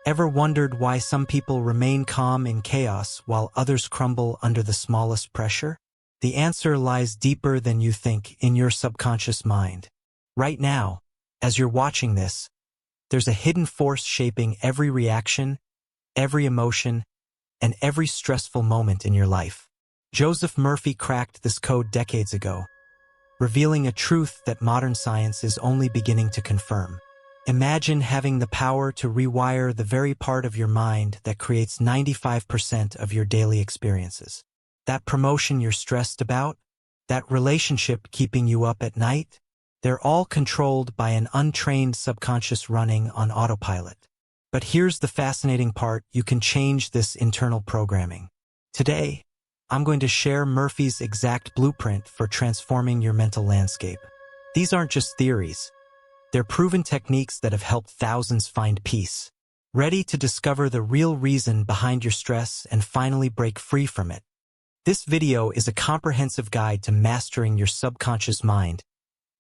Ever wondered why some people remain calm in chaos while others crumble under the smallest pressure? The answer lies deeper than you think in your subconscious mind. Right now, as you're watching this, there's a hidden force shaping every reaction, every emotion, and every stressful moment in your life. Joseph Murphy cracked this code decades ago, revealing a truth that modern science is only beginning to confirm. Imagine having the power to rewire the very part of your mind that creates 95% of your daily experiences. That promotion you're stressed about, that relationship keeping you up at night, they're all controlled by an untrained subconscious running on autopilot. But here's the fascinating part: you can change this internal programming. Today, I'm going to share Murphy's exact blueprint for transforming your mental landscape. These aren't just theories. They're proven techniques that have helped thousands find peace. Ready to discover the real reason behind your stress and finally break free from it? This video is a comprehensive guide to mastering your subconscious mind,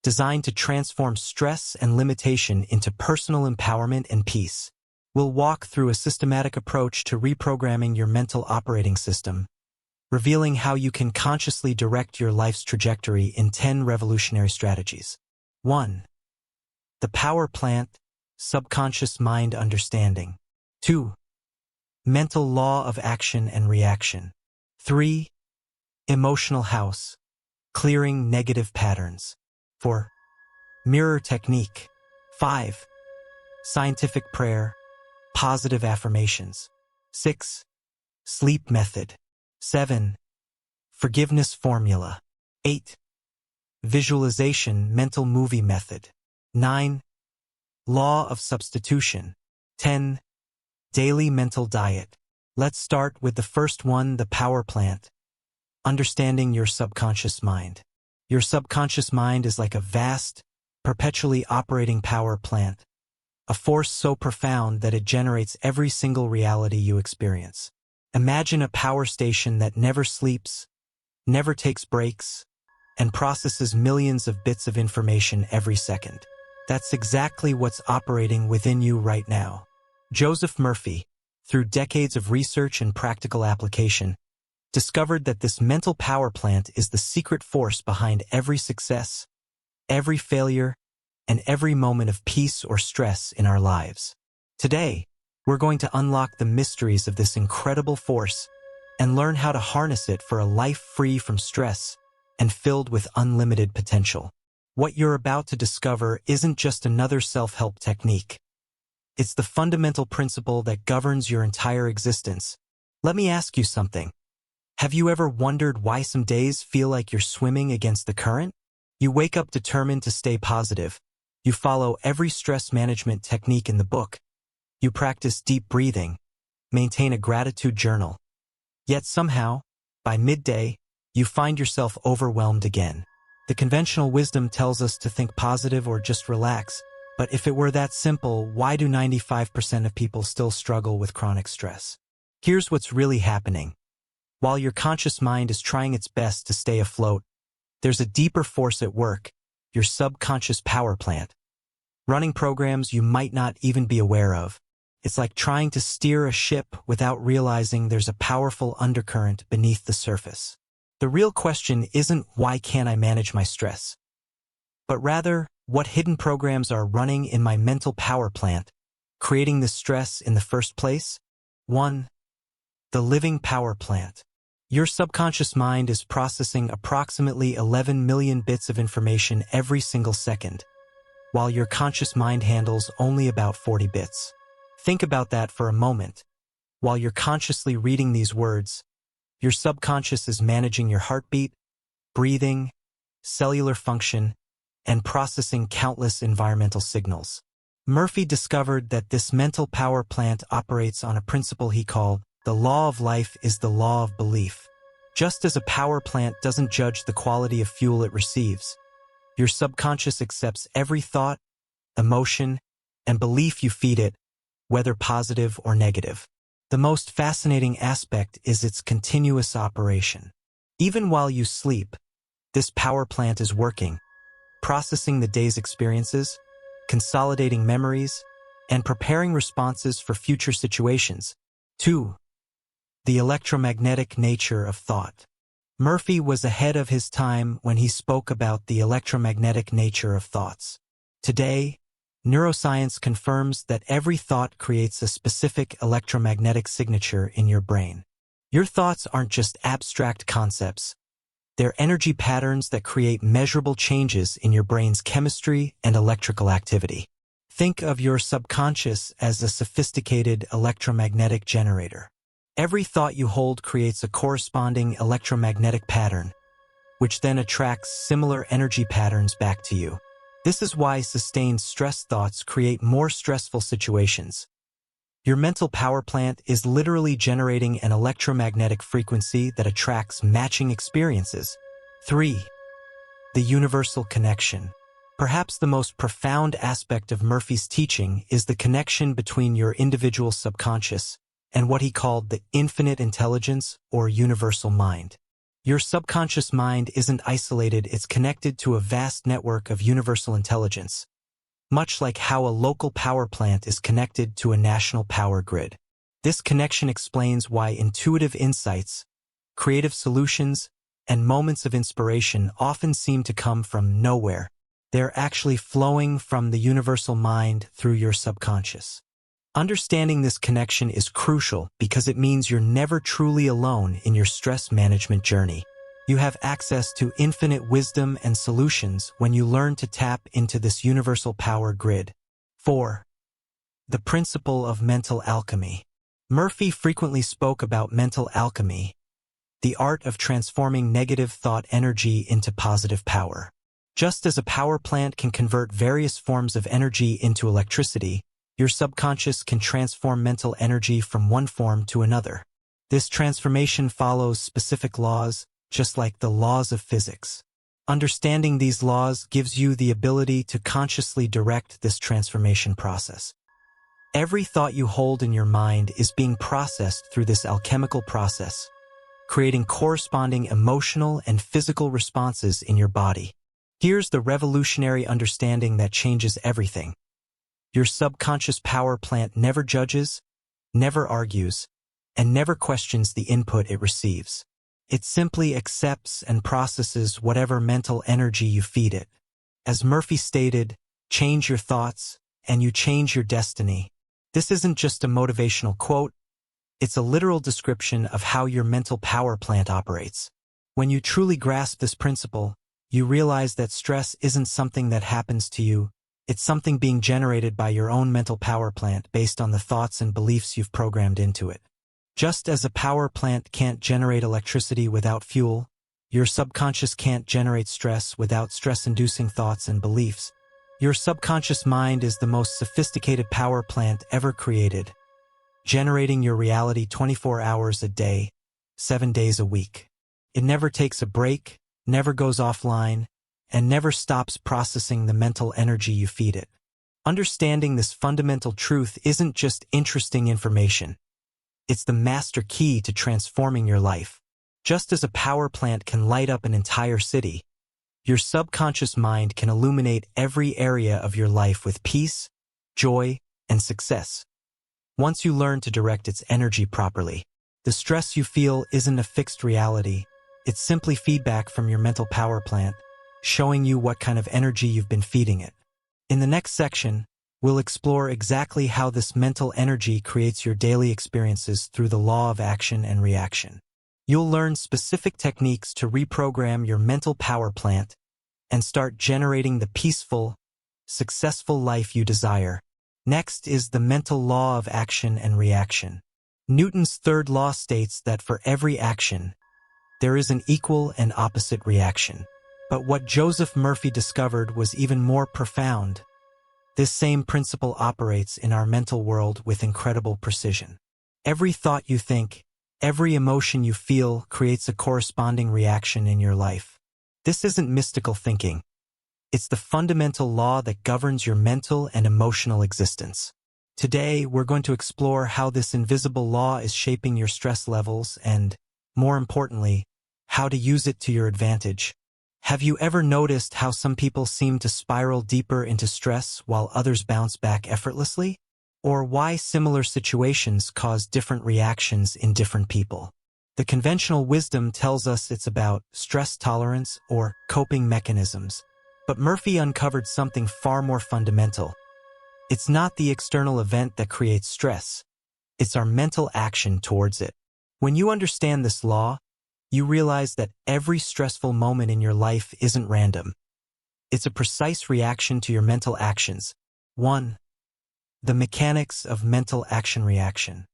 designed to transform stress and limitation into personal empowerment and peace. We'll walk through a systematic approach to reprogramming your mental operating system, revealing how you can consciously direct your life's trajectory in 10 revolutionary strategies. 1. The Power Plant, Subconscious Mind Understanding. 2. Mental Law of Action and Reaction. 3. Emotional House, Clearing Negative Patterns. 4. Mirror Technique. 5. Scientific Prayer, Positive Affirmations. 6. Sleep Method. 7. Forgiveness Formula. 8. Visualization Mental Movie Method. 9. Law of Substitution. 10. Daily Mental Diet. Let's start with the first one, the Power Plant. Understanding your subconscious mind. Your subconscious mind is like a vast, perpetually operating power plant, a force so profound that it generates every single reality you experience. Imagine a power station that never sleeps, never takes breaks, and processes millions of bits of information every second. That's exactly what's operating within you right now. Joseph Murphy, through decades of research and practical application, discovered that this mental power plant is the secret force behind every success, every failure, and every moment of peace or stress in our lives. Today, we're going to unlock the mysteries of this incredible force and learn how to harness it for a life free from stress and filled with unlimited potential. What you're about to discover isn't just another self-help technique. It's the fundamental principle that governs your entire existence. Let me ask you something. Have you ever wondered why some days feel like you're swimming against the current? You wake up determined to stay positive. You follow every stress management technique in the book. You practice deep breathing, maintain a gratitude journal. Yet somehow, by midday, you find yourself overwhelmed again. The conventional wisdom tells us to think positive or just relax. But if it were that simple, why do 95% of people still struggle with chronic stress? Here's what's really happening. While your conscious mind is trying its best to stay afloat, there's a deeper force at work, your subconscious power plant, running programs you might not even be aware of. It's like trying to steer a ship without realizing there's a powerful undercurrent beneath the surface. The real question isn't why can't I manage my stress, but rather, what hidden programs are running in my mental power plant, creating this stress in the first place? 1. The living power plant. Your subconscious mind is processing approximately 11 million bits of information every single second, while your conscious mind handles only about 40 bits. Think about that for a moment. While you're consciously reading these words, your subconscious is managing your heartbeat, breathing, cellular function, and processing countless environmental signals. Murphy discovered that this mental power plant operates on a principle he called the law of life is the law of belief. Just as a power plant doesn't judge the quality of fuel it receives, your subconscious accepts every thought, emotion, and belief you feed it, whether positive or negative. The most fascinating aspect is its continuous operation. Even while you sleep, this power plant is working, processing the day's experiences, consolidating memories, and preparing responses for future situations. 2. The electromagnetic nature of thought. Murphy was ahead of his time when he spoke about the electromagnetic nature of thoughts. Today, neuroscience confirms that every thought creates a specific electromagnetic signature in your brain. Your thoughts aren't just abstract concepts. They're energy patterns that create measurable changes in your brain's chemistry and electrical activity. Think of your subconscious as a sophisticated electromagnetic generator. Every thought you hold creates a corresponding electromagnetic pattern, which then attracts similar energy patterns back to you. This is why sustained stress thoughts create more stressful situations. Your mental power plant is literally generating an electromagnetic frequency that attracts matching experiences. 3. The universal connection. Perhaps the most profound aspect of Murphy's teaching is the connection between your individual subconscious and what he called the infinite intelligence or universal mind. Your subconscious mind isn't isolated, it's connected to a vast network of universal intelligence, much like how a local power plant is connected to a national power grid. This connection explains why intuitive insights, creative solutions, and moments of inspiration often seem to come from nowhere. They're actually flowing from the universal mind through your subconscious. Understanding this connection is crucial because it means you're never truly alone in your stress management journey. You have access to infinite wisdom and solutions when you learn to tap into this universal power grid. 4. The principle of mental alchemy. Murphy frequently spoke about mental alchemy, the art of transforming negative thought energy into positive power. Just as a power plant can convert various forms of energy into electricity, your subconscious can transform mental energy from one form to another. This transformation follows specific laws, just like the laws of physics. Understanding these laws gives you the ability to consciously direct this transformation process. Every thought you hold in your mind is being processed through this alchemical process, creating corresponding emotional and physical responses in your body. Here's the revolutionary understanding that changes everything. Your subconscious power plant never judges, never argues, and never questions the input it receives. It simply accepts and processes whatever mental energy you feed it. As Murphy stated, change your thoughts, and you change your destiny. This isn't just a motivational quote, it's a literal description of how your mental power plant operates. When you truly grasp this principle, you realize that stress isn't something that happens to you, it's something being generated by your own mental power plant based on the thoughts and beliefs you've programmed into it. Just as a power plant can't generate electricity without fuel, your subconscious can't generate stress without stress-inducing thoughts and beliefs. Your subconscious mind is the most sophisticated power plant ever created, generating your reality 24 hours a day, 7 days a week. It never takes a break, never goes offline, and never stops processing the mental energy you feed it. Understanding this fundamental truth isn't just interesting information. It's the master key to transforming your life. Just as a power plant can light up an entire city, your subconscious mind can illuminate every area of your life with peace, joy, and success. Once you learn to direct its energy properly, the stress you feel isn't a fixed reality. It's simply feedback from your mental power plant, showing you what kind of energy you've been feeding it. In the next section, we'll explore exactly how this mental energy creates your daily experiences through the law of action and reaction. You'll learn specific techniques to reprogram your mental power plant and start generating the peaceful, successful life you desire. Next is the mental law of action and reaction. Newton's third law states that for every action, there is an equal and opposite reaction. But what Joseph Murphy discovered was even more profound. This same principle operates in our mental world with incredible precision. Every thought you think, every emotion you feel creates a corresponding reaction in your life. This isn't mystical thinking. It's the fundamental law that governs your mental and emotional existence. Today, we're going to explore how this invisible law is shaping your stress levels and, more importantly, how to use it to your advantage. Have you ever noticed how some people seem to spiral deeper into stress while others bounce back effortlessly? or why similar situations cause different reactions in different people. The conventional wisdom tells us it's about stress tolerance or coping mechanisms, but Murphy uncovered something far more fundamental. It's not the external event that creates stress, it's our mental action towards it. When you understand this law, you realize that every stressful moment in your life isn't random. It's a precise reaction to your mental actions. 1. The mechanics of mental action reaction.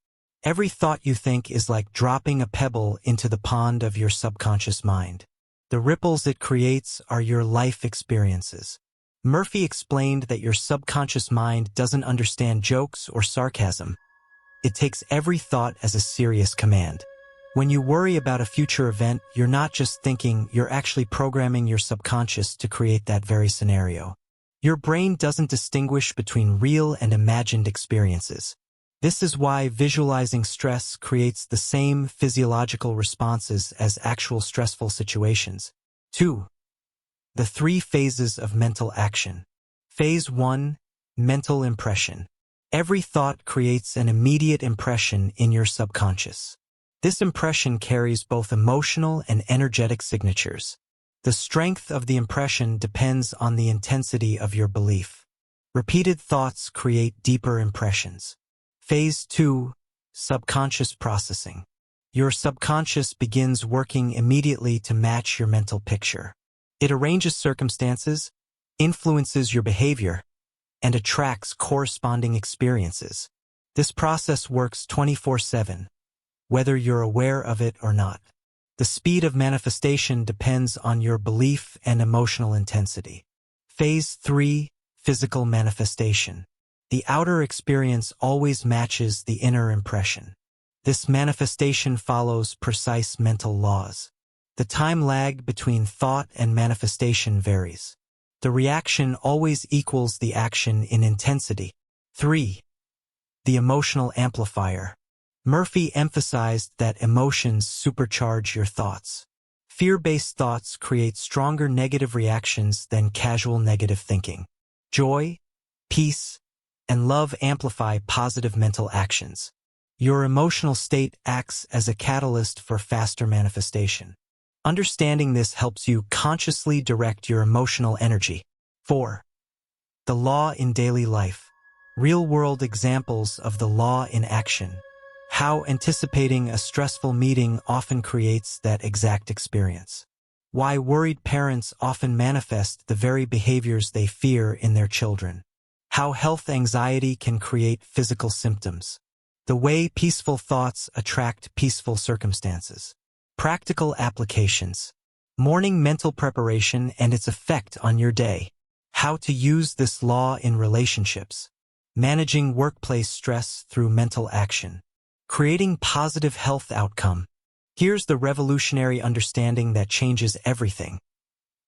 Every thought you think is like dropping a pebble into the pond of your subconscious mind. The ripples it creates are your life experiences. Murphy explained that your subconscious mind doesn't understand jokes or sarcasm. It takes every thought as a serious command. When you worry about a future event, you're not just thinking, you're actually programming your subconscious to create that very scenario. Your brain doesn't distinguish between real and imagined experiences. This is why visualizing stress creates the same physiological responses as actual stressful situations. 2. The 3 phases of mental action. Phase 1. Mental impression. Every thought creates an immediate impression in your subconscious. This impression carries both emotional and energetic signatures. The strength of the impression depends on the intensity of your belief. Repeated thoughts create deeper impressions. Phase 2. Subconscious processing. Your subconscious begins working immediately to match your mental picture. It arranges circumstances, influences your behavior, and attracts corresponding experiences. This process works 24/7. Whether you're aware of it or not. The speed of manifestation depends on your belief and emotional intensity. Phase 3. Physical manifestation. The outer experience always matches the inner impression. This manifestation follows precise mental laws. The time lag between thought and manifestation varies. The reaction always equals the action in intensity. 3. The emotional amplifier. Murphy emphasized that emotions supercharge your thoughts. Fear-based thoughts create stronger negative reactions than casual negative thinking. Joy, peace, and love amplify positive mental actions. Your emotional state acts as a catalyst for faster manifestation. Understanding this helps you consciously direct your emotional energy. 4. The law in daily life. Real-world examples of the law in action. How anticipating a stressful meeting often creates that exact experience. Why worried parents often manifest the very behaviors they fear in their children. How health anxiety can create physical symptoms. The way peaceful thoughts attract peaceful circumstances. Practical applications. Morning mental preparation and its effect on your day. How to use this law in relationships. Managing workplace stress through mental action. Creating positive health outcome. Here's the revolutionary understanding that changes everything.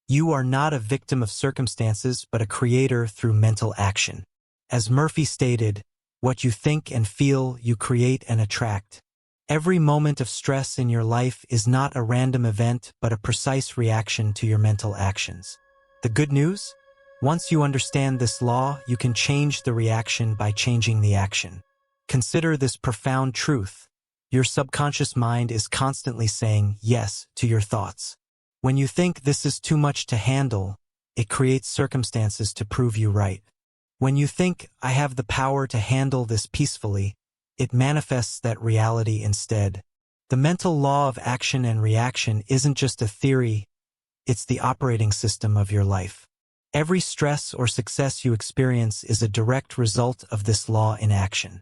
You are not a victim of circumstances, but a creator through mental action. As Murphy stated, what you think and feel, you create and attract. Every moment of stress in your life is not a random event, but a precise reaction to your mental actions. The good news? Once you understand this law, you can change the reaction by changing the action. Consider this profound truth. Your subconscious mind is constantly saying yes to your thoughts. When you think this is too much to handle, it creates circumstances to prove you right. When you think, I have the power to handle this peacefully, it manifests that reality instead. The mental law of action and reaction isn't just a theory, it's the operating system of your life. Every stress or success you experience is a direct result of this law in action.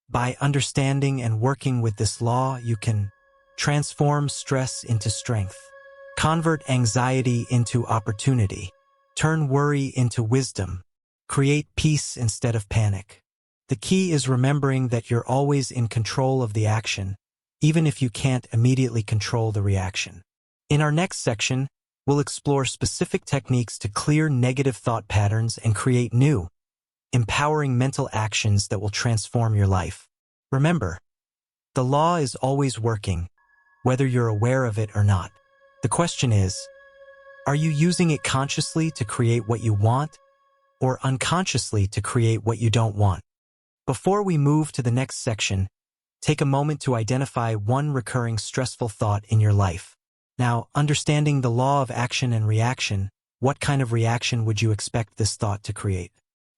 By understanding and working with this law, you can transform stress into strength, convert anxiety into opportunity, turn worry into wisdom, create peace instead of panic. The key is remembering that you're always in control of the action, even if you can't immediately control the reaction. In our next section, we'll explore specific techniques to clear negative thought patterns and create new, empowering mental actions that will transform your life. Remember, the law is always working, whether you're aware of it or not. The question is, are you using it consciously to create what you want, or unconsciously to create what you don't want? Before we move to the next section, take a moment to identify one recurring stressful thought in your life. Now, understanding the law of action and reaction, what kind of reaction would you expect this thought to create?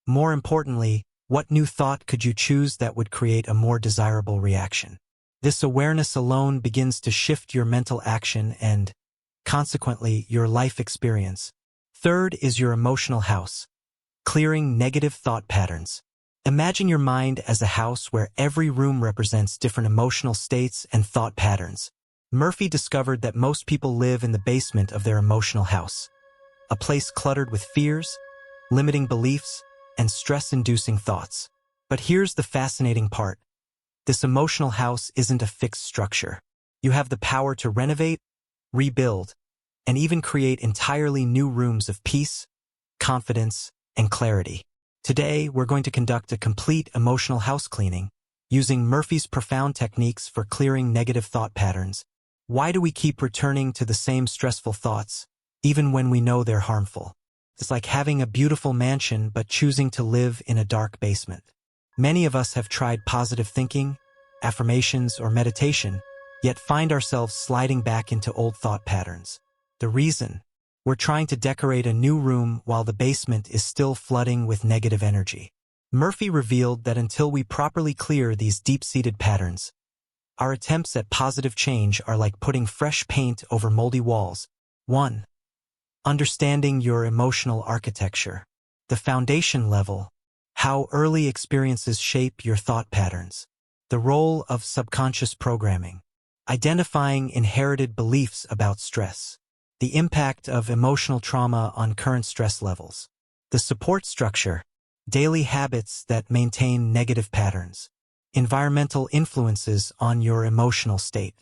More importantly, what new thought could you choose that would create a more desirable reaction? This awareness alone begins to shift your mental action and, consequently, your life experience. Third is your emotional house. Clearing negative thought patterns. Imagine your mind as a house where every room represents different emotional states and thought patterns. Murphy discovered that most people live in the basement of their emotional house, a place cluttered with fears, limiting beliefs, and stress-inducing thoughts. But here's the fascinating part. This emotional house isn't a fixed structure. You have the power to renovate, rebuild, and even create entirely new rooms of peace, confidence, and clarity. Today, we're going to conduct a complete emotional house cleaning, using Murphy's profound techniques for clearing negative thought patterns. Why do we keep returning to the same stressful thoughts, even when we know they're harmful? It's like having a beautiful mansion but choosing to live in a dark basement. Many of us have tried positive thinking, affirmations, or meditation, yet find ourselves sliding back into old thought patterns. The reason? We're trying to decorate a new room while the basement is still flooding with negative energy. Murphy revealed that until we properly clear these deep-seated patterns, our attempts at positive change are like putting fresh paint over moldy walls. 1. Understanding your emotional architecture. The foundation level. How early experiences shape your thought patterns. The role of subconscious programming. Identifying inherited beliefs about stress. The impact of emotional trauma on current stress levels. The support structure. Daily habits that maintain negative patterns. Environmental influences on your emotional state.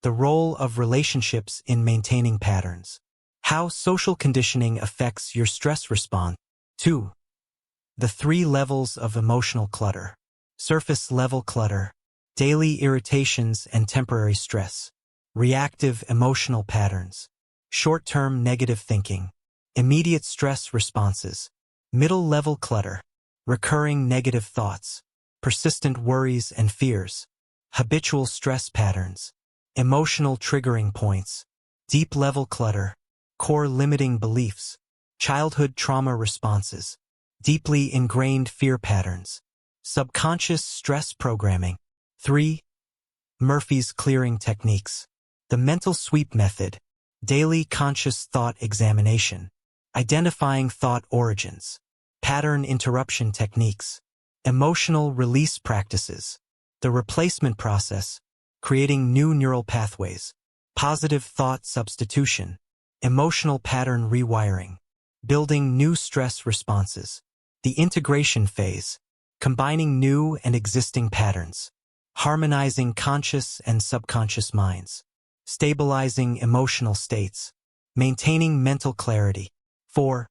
The role of relationships in maintaining patterns. How social conditioning affects your stress response. 2. The 3 levels of emotional clutter. Surface level clutter. Daily irritations and temporary stress. Reactive emotional patterns. Short-term negative thinking. Immediate stress responses. Middle-level clutter. Recurring negative thoughts. Persistent worries and fears. Habitual stress patterns. Emotional triggering points. Deep-level clutter. Core limiting beliefs. Childhood trauma responses. Deeply ingrained fear patterns. Subconscious stress programming. 3. Murphy's clearing techniques. The mental sweep method. Daily conscious thought examination. Identifying thought origins. Pattern interruption techniques. Emotional release practices. The replacement process. Creating new neural pathways. Positive thought substitution. Emotional pattern rewiring. Building new stress responses. The integration phase. Combining new and existing patterns. Harmonizing conscious and subconscious minds. Stabilizing emotional states. Maintaining mental clarity. 4.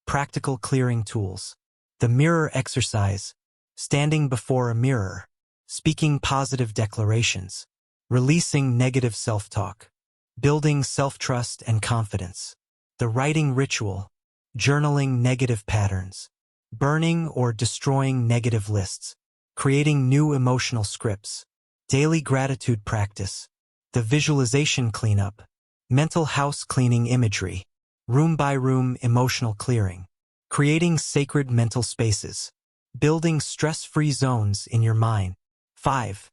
Practical clearing tools. The mirror exercise. Standing before a mirror. Speaking positive declarations. Releasing negative self-talk. Building self-trust and confidence. The writing ritual. Journaling negative patterns. Burning or destroying negative lists. Creating new emotional scripts. Daily gratitude practice. The visualization cleanup. Mental house cleaning imagery. Room-by-room emotional clearing. Creating sacred mental spaces. Building stress-free zones in your mind. 5.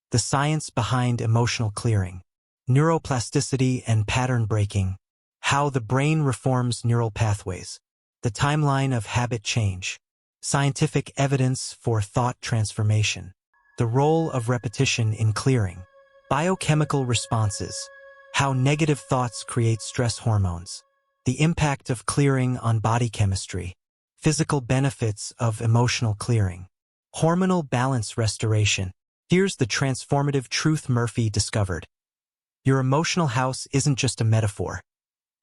The science behind emotional clearing. Neuroplasticity and pattern breaking. How the brain reforms neural pathways. The timeline of habit change. Scientific evidence for thought transformation. The role of repetition in clearing. Biochemical responses. How negative thoughts create stress hormones. The impact of clearing on body chemistry. Physical benefits of emotional clearing. Hormonal balance restoration. Here's the transformative truth Murphy discovered. Your emotional house isn't just a metaphor.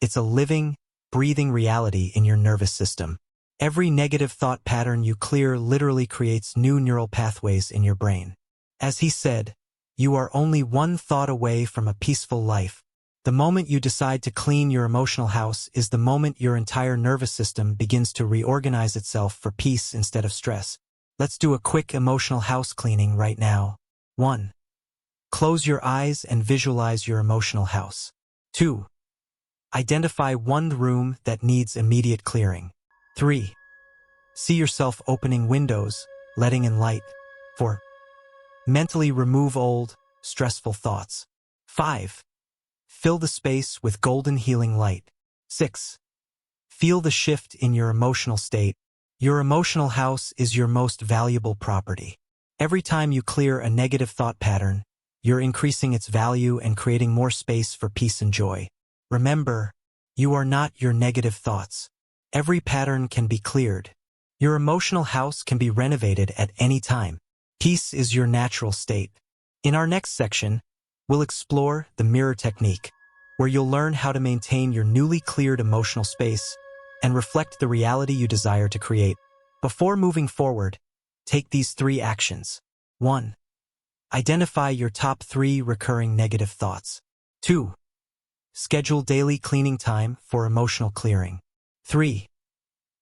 It's a living, breathing reality in your nervous system. Every negative thought pattern you clear literally creates new neural pathways in your brain. As he said, you are only one thought away from a peaceful life. The moment you decide to clean your emotional house is the moment your entire nervous system begins to reorganize itself for peace instead of stress. Let's do a quick emotional house cleaning right now. 1. Close your eyes and visualize your emotional house. 2. Identify one room that needs immediate clearing. 3. See yourself opening windows, letting in light. 4. Mentally remove old, stressful thoughts. 5. Fill the space with golden healing light. 6. Feel the shift in your emotional state. Your emotional house is your most valuable property. Every time you clear a negative thought pattern, you're increasing its value and creating more space for peace and joy. Remember, you are not your negative thoughts. Every pattern can be cleared. Your emotional house can be renovated at any time. Peace is your natural state. In our next section, we'll explore the mirror technique, where you'll learn how to maintain your newly cleared emotional space and reflect the reality you desire to create. Before moving forward, take these 3 actions. 1. Identify your top 3 recurring negative thoughts. 2. Schedule daily cleaning time for emotional clearing. 3.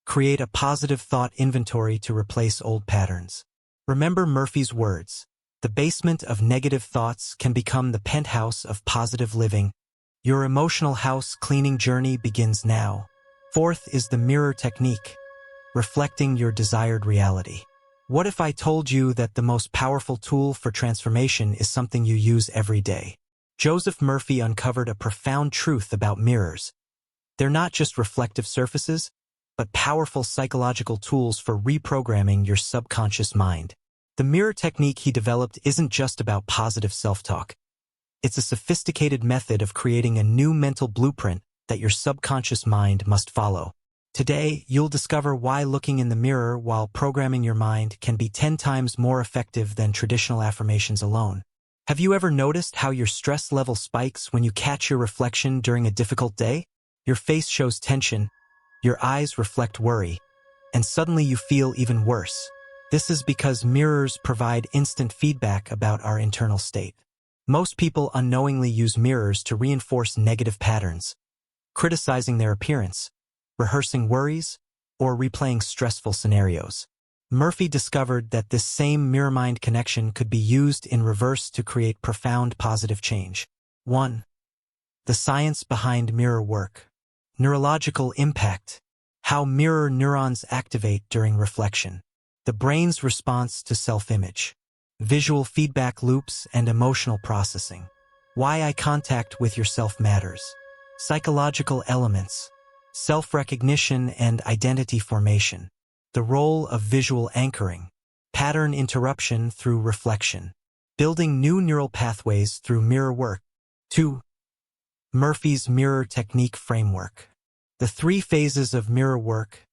Create a positive thought inventory to replace old patterns. Remember Murphy's words: the basement of negative thoughts can become the penthouse of positive living. Your emotional house cleaning journey begins now. 4th is the mirror technique, reflecting your desired reality. What if I told you that the most powerful tool for transformation is something you use every day? Joseph Murphy uncovered a profound truth about mirrors. They're not just reflective surfaces, but powerful psychological tools for reprogramming your subconscious mind. The mirror technique he developed isn't just about positive self-talk. It's a sophisticated method of creating a new mental blueprint that your subconscious mind must follow. Today, you'll discover why looking in the mirror while programming your mind can be 10 times more effective than traditional affirmations alone. Have you ever noticed how your stress level spikes when you catch your reflection during a difficult day? Your face shows tension, your eyes reflect worry, and suddenly you feel even worse. This is because mirrors provide instant feedback about our internal state. Most people unknowingly use mirrors to reinforce negative patterns, criticizing their appearance, rehearsing worries, or replaying stressful scenarios. Murphy discovered that this same mirror-mind connection could be used in reverse to create profound positive change. 1. The science behind mirror work. Neurological impact. How mirror neurons activate during reflection. The brain's response to self-image. Visual feedback loops and emotional processing. Why eye contact with yourself matters. Psychological elements. Self-recognition and identity formation. The role of visual anchoring. Pattern interruption through reflection. Building new neural pathways through mirror work. 2. Murphy's mirror technique framework. The 3 phases of mirror work.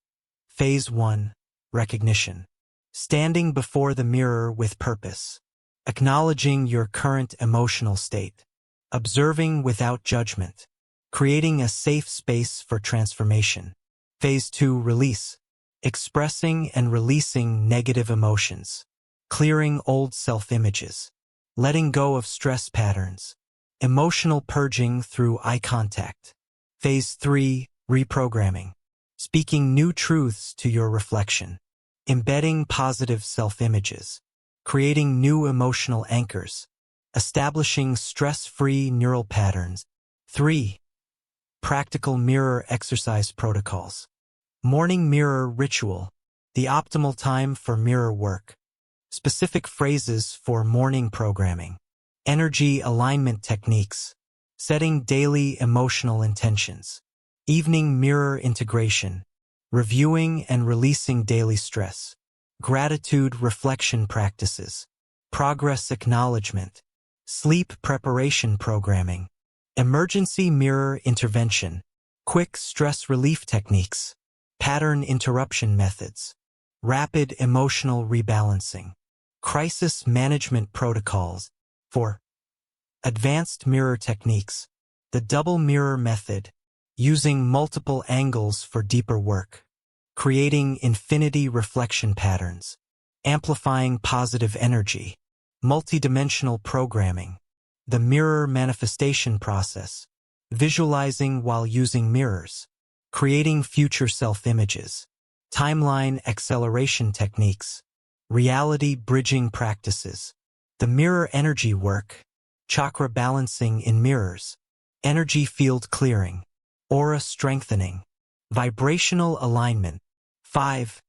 Phase 1. Recognition. Standing before the mirror with purpose. Acknowledging your current emotional state. Observing without judgment. Creating a safe space for transformation. Phase 2. Release. Expressing and releasing negative emotions. Clearing old self-images. Letting go of stress patterns. Emotional purging through eye contact. Phase 3. Reprogramming. Speaking new truths to your reflection. Embedding positive self-images. Creating new emotional anchors. Establishing stress-free neural patterns. 3. Practical mirror exercise protocols. Morning mirror ritual. The optimal time for mirror work. Specific phrases for morning programming. Energy alignment techniques. Setting daily emotional intentions. Evening mirror integration. Reviewing and releasing daily stress. Gratitude reflection practices. Progress acknowledgement. Sleep preparation programming. Emergency mirror intervention. Quick stress relief techniques. Pattern interruption methods. Rapid emotional rebalancing. Crisis management protocols. 4. Advanced mirror techniques. The double mirror method. Using multiple angles for deeper work. Creating infinity reflection patterns. Amplifying positive energy. Multidimensional programming. The mirror manifestation process. Visualizing while using mirrors. Creating future self-images. Timeline acceleration techniques. reality bridging practices. The mirror energy work, chakra balancing in mirrors, energy field clearing, aura strengthening, vibrational alignment. 5.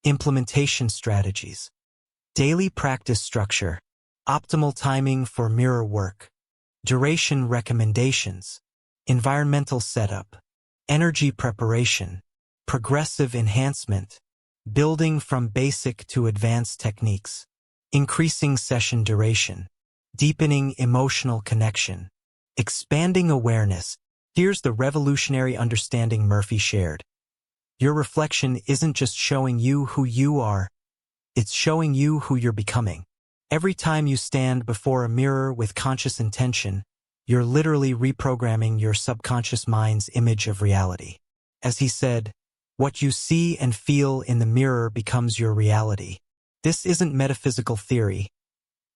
Implementation strategies. Daily practice structure, optimal timing for mirror work, duration recommendations, environmental setup, energy preparation, progressive enhancement, building from basic to advanced techniques, increasing session duration, deepening emotional connection, expanding awareness. Here's the revolutionary understanding Murphy shared. Your reflection isn't just showing you who you are, it's showing you who you're becoming. Every time you stand before a mirror with conscious intention, you're literally reprogramming your subconscious mind's image of reality. As he said, what you see and feel in the mirror becomes your reality. This isn't metaphysical theory.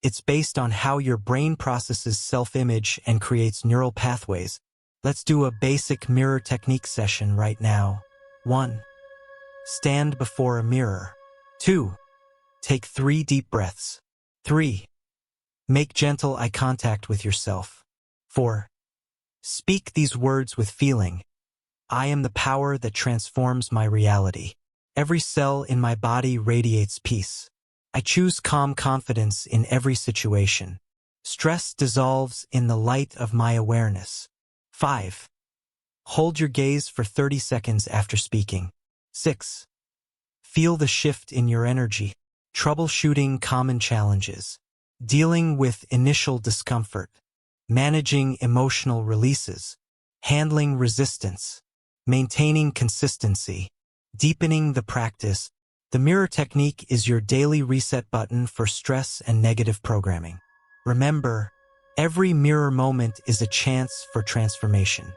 It's based on how your brain processes self-image and creates neural pathways. Let's do a basic mirror technique session right now. 1. Stand before a mirror. 2. Take 3 deep breaths. 3. Make gentle eye contact with yourself. 4. Speak these words with feeling. I am the power that transforms my reality. Every cell in my body radiates peace. I choose calm confidence in every situation. Stress dissolves in the light of my awareness. 5. Hold your gaze for 30 seconds after speaking. 6. Feel the shift in your energy. Troubleshooting common challenges. Dealing with initial discomfort. Managing emotional releases. Handling resistance. Maintaining consistency. Deepening the practice. The mirror technique is your daily reset button for stress and negative programming. Remember, every mirror moment is a chance for transformation.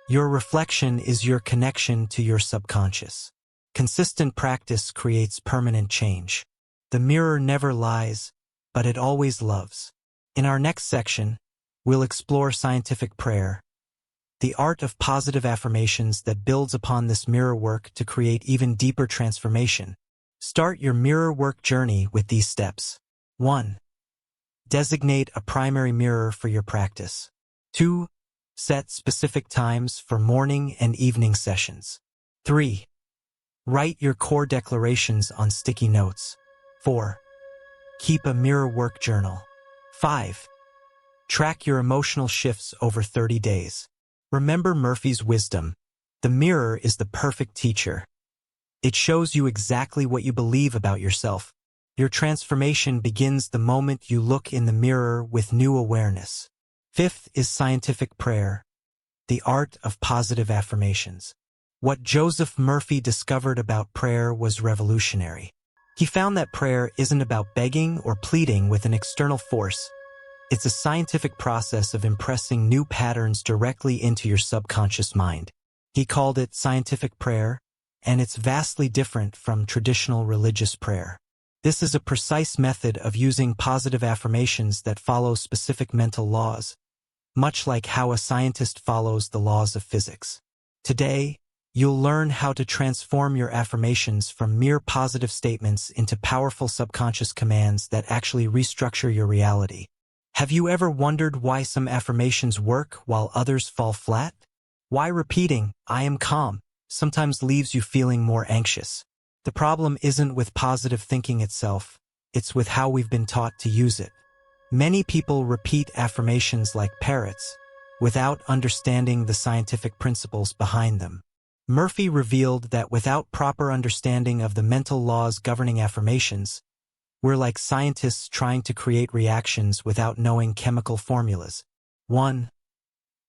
Your reflection is your connection to your subconscious. Consistent practice creates permanent change. The mirror never lies, but it always loves. In our next section, we'll explore scientific prayer, the art of positive affirmations that builds upon this mirror work to create even deeper transformation. Start your mirror work journey with these steps. 1. Designate a primary mirror for your practice. 2. Set specific times for morning and evening sessions. 3. Write your core declarations on sticky notes. 4. Keep a mirror work journal. 5. Track your emotional shifts over 30 days. Remember Murphy's wisdom. The mirror is the perfect teacher. It shows you exactly what you believe about yourself. Your transformation begins the moment you look in the mirror with new awareness. 5th is scientific prayer, the art of positive affirmations. What Joseph Murphy discovered about prayer was revolutionary. He found that prayer isn't about begging or pleading with an external force. It's a scientific process of impressing new patterns directly into your subconscious mind. He called it scientific prayer, and it's vastly different from traditional religious prayer. This is a precise method of using positive affirmations that follow specific mental laws, much like how a scientist follows the laws of physics. Today, you'll learn how to transform your affirmations from mere positive statements into powerful subconscious commands that actually restructure your reality. Have you ever wondered why some affirmations work while others fall flat? Why repeating, "I am calm," sometimes leaves you feeling more anxious? The problem isn't with positive thinking itself, it's with how we've been taught to use it. Many people repeat affirmations like parrots, without understanding the scientific principles behind them. Murphy revealed that without proper understanding of the mental laws governing affirmations, we're like scientists trying to create reactions without knowing chemical formulas. 1.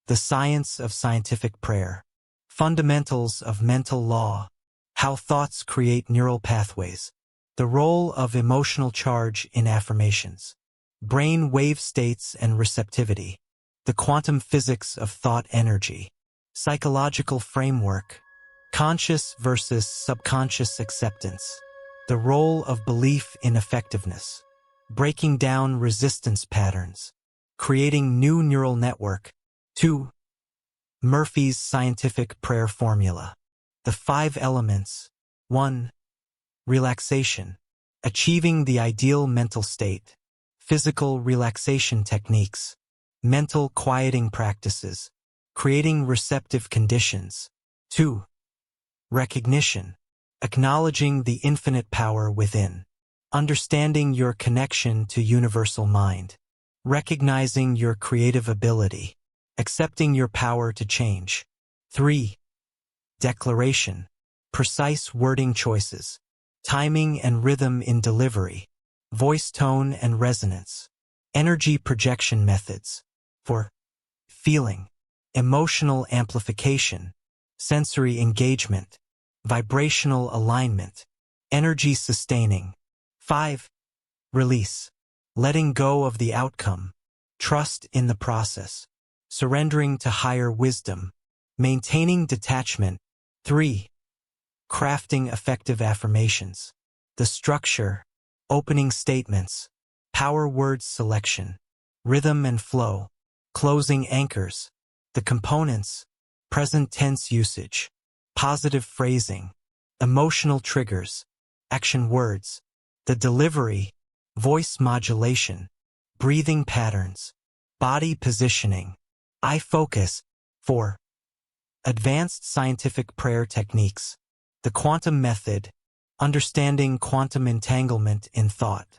The science of scientific prayer. Fundamentals of mental law. How thoughts create neural pathways. The role of emotional charge in affirmations. Brain wave states and receptivity. The quantum physics of thought energy. Psychological framework. Conscious versus subconscious acceptance. The role of belief in effectiveness. Breaking down resistance patterns. Creating new neural network. 2. Murphy's scientific prayer formula. The 5 elements. 1. Relaxation. Achieving the ideal mental state. Physical relaxation techniques. Mental quieting practices. Creating receptive conditions. 2. Recognition. Acknowledging the infinite power within. Understanding your connection to universal mind. Recognizing your creative ability. Accepting your power to change. 3. Declaration. Precise wording choices. Timing and rhythm in delivery. Voice tone and resonance. Energy projection methods. 4. Feeling. Emotional amplification. Sensory engagement. Vibrational alignment. Energy sustaining. 5. Release. Letting go of the outcome. Trust in the process. Surrendering to higher wisdom. Maintaining detachment. 3. Crafting effective affirmations. The structure. Opening statements. Power words selection. Rhythm and flow. Closing anchors. The components. Present tense usage. Positive phrasing. Emotional triggers. Action words. The delivery. Voice modulation. Breathing patterns. Body positioning. Eye focus. 4. Advanced scientific prayer techniques. The quantum method. Understanding quantum entanglement in thought.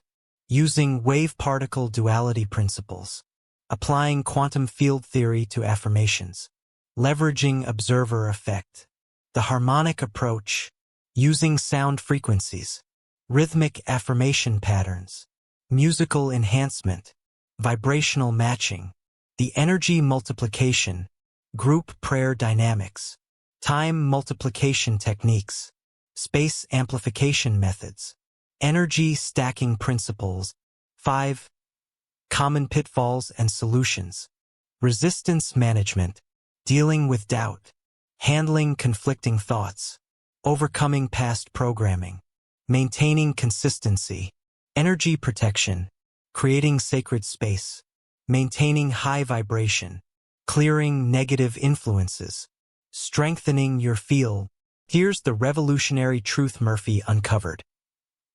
Using wave-particle duality principles. Applying quantum field theory to affirmations. Leveraging observer effect. The harmonic approach. Using sound frequencies. Rhythmic affirmation patterns. Musical enhancement. Vibrational matching. The energy multiplication. Group prayer dynamics. Time multiplication techniques. Space amplification methods. Energy stacking principles. 5. Common pitfalls and solutions. Resistance management. Dealing with doubt. Handling conflicting thoughts. Overcoming past programming. Maintaining consistency. Energy protection. Creating sacred space. Maintaining high vibration. Clearing negative influences. Strengthening your field. Here's the revolutionary truth Murphy uncovered.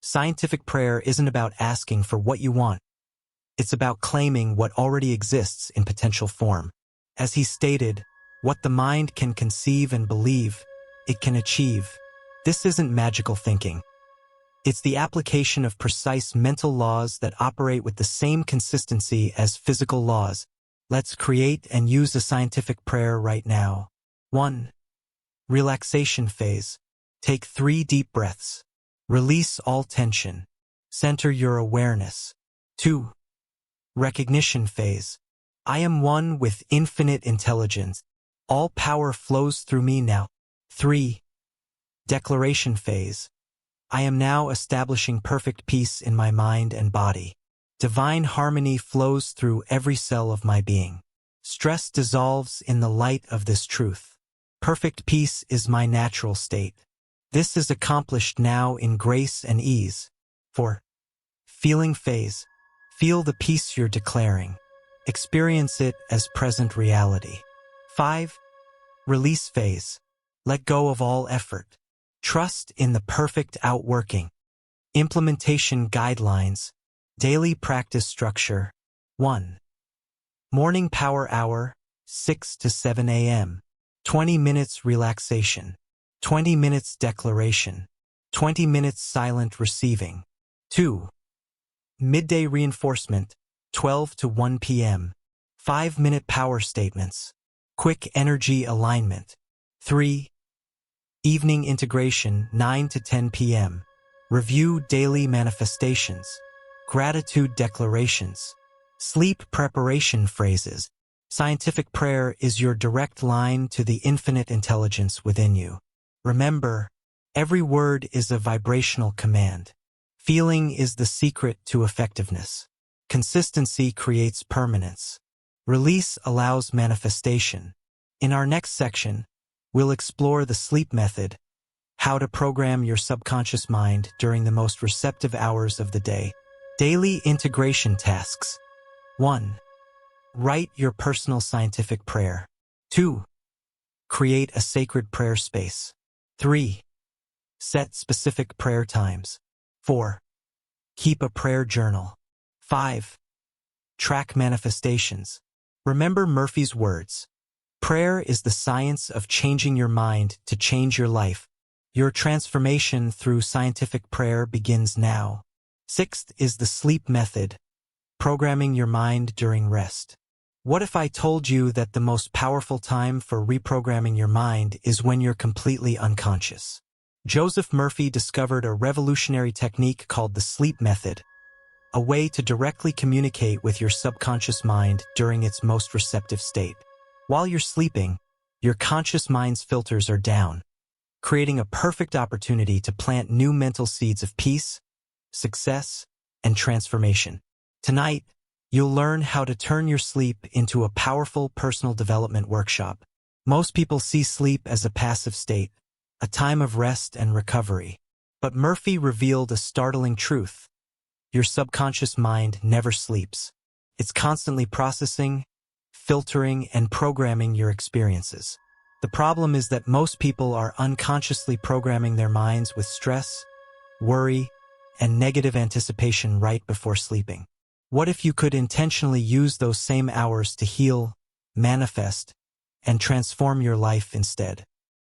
Scientific prayer isn't about asking for what you want. It's about claiming what already exists in potential form. As he stated, what the mind can conceive and believe, it can achieve. This isn't magical thinking. It's the application of precise mental laws that operate with the same consistency as physical laws. Let's create and use a scientific prayer right now. 1. Relaxation phase. Take 3 deep breaths. Release all tension. Center your awareness. 2. Recognition phase. I am one with infinite intelligence. All power flows through me now. 3. Declaration phase. I am now establishing perfect peace in my mind and body. Divine harmony flows through every cell of my being. Stress dissolves in the light of this truth. Perfect peace is my natural state. This is accomplished now in grace and ease. 4. Feeling phase. Feel the peace you're declaring. Experience it as present reality. 5. Release phase. Let go of all effort. Trust in the perfect outworking. Implementation guidelines. Daily practice structure. 1. Morning power hour, 6 to 7 a.m. 20 minutes relaxation. 20 minutes declaration. 20 minutes silent receiving. 2. Midday reinforcement, 12 to 1 p.m. 5-minute power statements. Quick energy alignment. 3. Evening integration, 9 to 10 p.m. Review daily manifestations. Gratitude declarations. Sleep preparation phrases. Scientific prayer is your direct line to the infinite intelligence within you. Remember, every word is a vibrational command. Feeling is the secret to effectiveness. Consistency creates permanence. Release allows manifestation. In our next section, we'll explore the sleep method, how to program your subconscious mind during the most receptive hours of the day. Daily integration tasks. 1. Write your personal scientific prayer. 2. Create a sacred prayer space. 3. Set specific prayer times. 4. Keep a prayer journal. 5. Track manifestations. Remember Murphy's words. Prayer is the science of changing your mind to change your life. Your transformation through scientific prayer begins now. 6th is the sleep method. Programming your mind during rest. What if I told you that the most powerful time for reprogramming your mind is when you're completely unconscious? Joseph Murphy discovered a revolutionary technique called the sleep method, a way to directly communicate with your subconscious mind during its most receptive state. While you're sleeping, your conscious mind's filters are down, creating a perfect opportunity to plant new mental seeds of peace, success, and transformation. Tonight, you'll learn how to turn your sleep into a powerful personal development workshop. Most people see sleep as a passive state, a time of rest and recovery. But Murphy revealed a startling truth. Your subconscious mind never sleeps. It's constantly processing, filtering, and programming your experiences. The problem is that most people are unconsciously programming their minds with stress, worry, and negative anticipation right before sleeping. What if you could intentionally use those same hours to heal, manifest, and transform your life instead?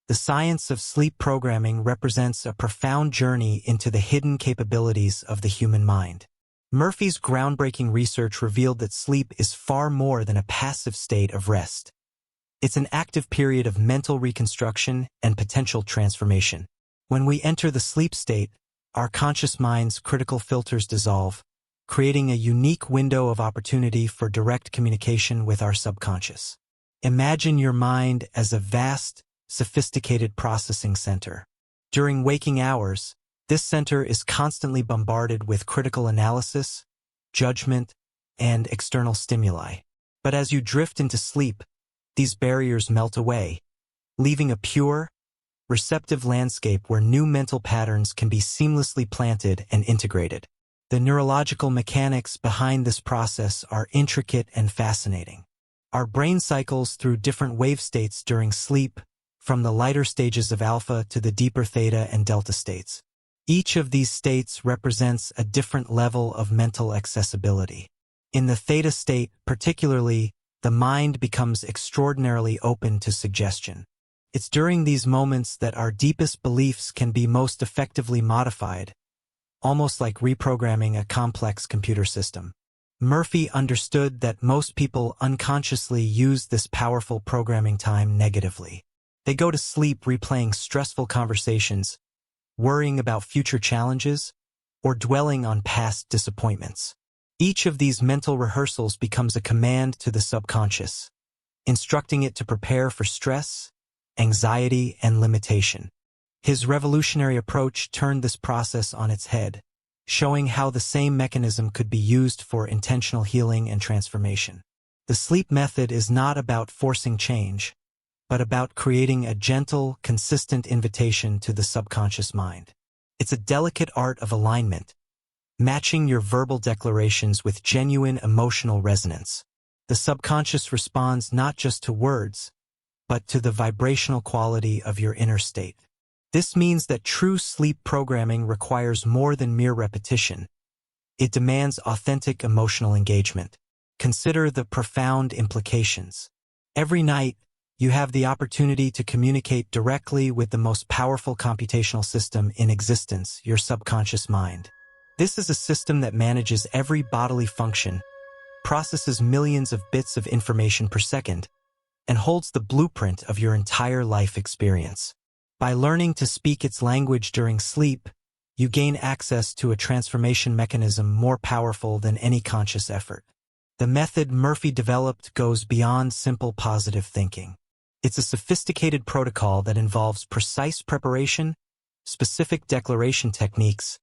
The science of sleep programming represents a profound journey into the hidden capabilities of the human mind. Murphy's groundbreaking research revealed that sleep is far more than a passive state of rest. It's an active period of mental reconstruction and potential transformation. When we enter the sleep state, our conscious mind's critical filters dissolve, creating a unique window of opportunity for direct communication with our subconscious. Imagine your mind as a vast, sophisticated processing center. During waking hours, this center is constantly bombarded with critical analysis, judgment, and external stimuli. But as you drift into sleep, these barriers melt away, leaving a pure, receptive landscape where new mental patterns can be seamlessly planted and integrated. The neurological mechanics behind this process are intricate and fascinating. Our brain cycles through different wave states during sleep, from the lighter stages of alpha to the deeper theta and delta states. Each of these states represents a different level of mental accessibility. In the theta state, particularly, the mind becomes extraordinarily open to suggestion. It's during these moments that our deepest beliefs can be most effectively modified, almost like reprogramming a complex computer system. Murphy understood that most people unconsciously use this powerful programming time negatively. They go to sleep replaying stressful conversations, worrying about future challenges, or dwelling on past disappointments. Each of these mental rehearsals becomes a command to the subconscious, instructing it to prepare for stress, anxiety, and limitation. His revolutionary approach turned this process on its head, showing how the same mechanism could be used for intentional healing and transformation. The sleep method is not about forcing change, but about creating a gentle, consistent invitation to the subconscious mind. It's a delicate art of alignment, matching your verbal declarations with genuine emotional resonance. The subconscious responds not just to words, but to the vibrational quality of your inner state. This means that true sleep programming requires more than mere repetition. It demands authentic emotional engagement. Consider the profound implications. Every night, you have the opportunity to communicate directly with the most powerful computational system in existence, your subconscious mind. This is a system that manages every bodily function, processes millions of bits of information per second, and holds the blueprint of your entire life experience. By learning to speak its language during sleep, you gain access to a transformation mechanism more powerful than any conscious effort. The method Murphy developed goes beyond simple positive thinking. It's a sophisticated protocol that involves precise preparation, specific declaration techniques,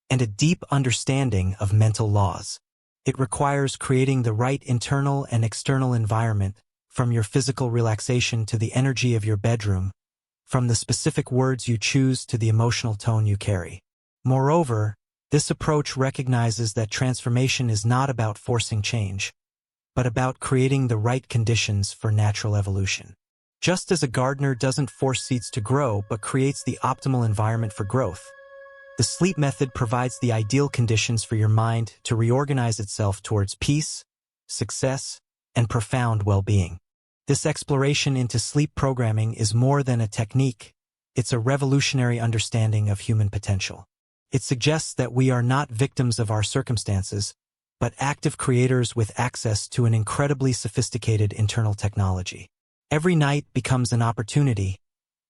and a deep understanding of mental laws. It requires creating the right internal and external environment, from your physical relaxation to the energy of your bedroom, from the specific words you choose to the emotional tone you carry. Moreover, this approach recognizes that transformation is not about forcing change, but about creating the right conditions for natural evolution. Just as a gardener doesn't force seeds to grow but creates the optimal environment for growth, The sleep method provides the ideal conditions for your mind to reorganize itself towards peace, success, and profound well-being. This exploration into sleep programming is more than a technique. It's a revolutionary understanding of human potential. It suggests that we are not victims of our circumstances, but active creators with access to an incredibly sophisticated internal technology. Every night becomes an opportunity,